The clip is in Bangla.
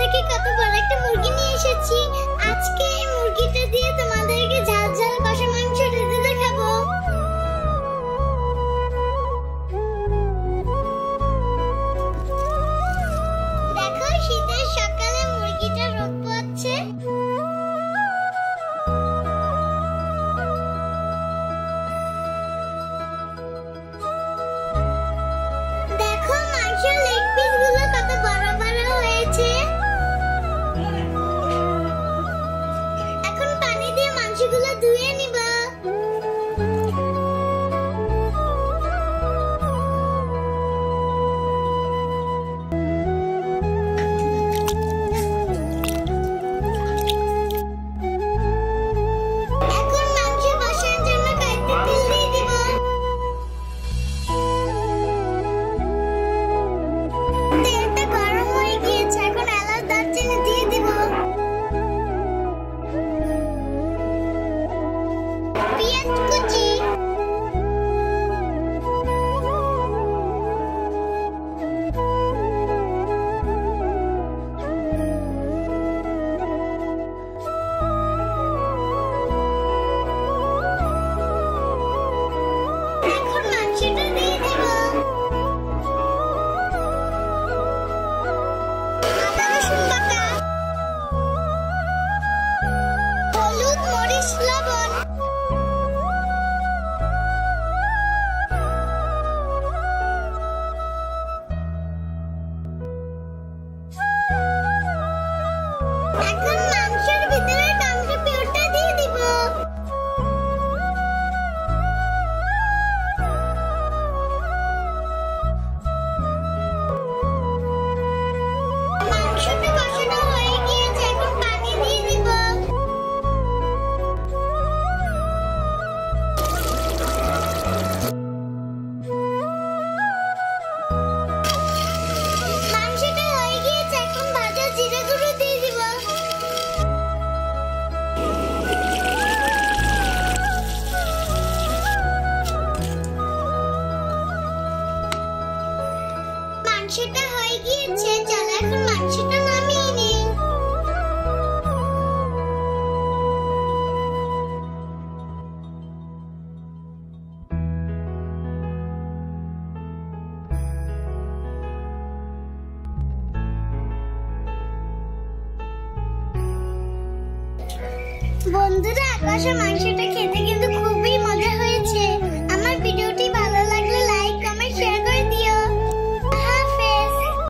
থেকে কত বড় একটা মুরগি নিয়ে এসেছি। আজকে এই মুরগিটা দিয়ে তোমাদেরকে ঝাল ঝাল কষা মাংস রেঁধে দেখাবো। দেখো, শীতের সকালে মুরগিটা রোদ পোহাচ্ছে। দেখো, মাংসের লেগ পিস গুলো কত বড় বড় হয়েছে। এখন পানি দিয়ে মাংসগুলো ধুয়ে নিব। এখন মাংস কষানোর জন্য কড়াইতে তেল দিয়ে দিব। তেলটা গরম হয়ে গিয়েছে, এখন এলাচ দারচিনি দিয়ে দিব। পেঁয়াজ কুচি, এখন মাংসটা দিয়ে দিব। আদা রসুন বাটা, হলুদ মরিচ লবণ, এখন মাংসের ভিতরে টমেটো পিউরিটা দিয়ে দিব। মাংসটা কষানো হয়ে গিয়েছে, এখন পানি দিয়ে দিব। মাংসটা হয়ে গিয়েছে, এখন ভাজা জিরে গুঁড়ো দিয়ে দিব। মাংসটা হয়ে গিয়েছে, চলো এখন মাংসটা নামিয়ে নিই। বন্ধুরা, কষা মাংসটা খেতে কিন্তু খুব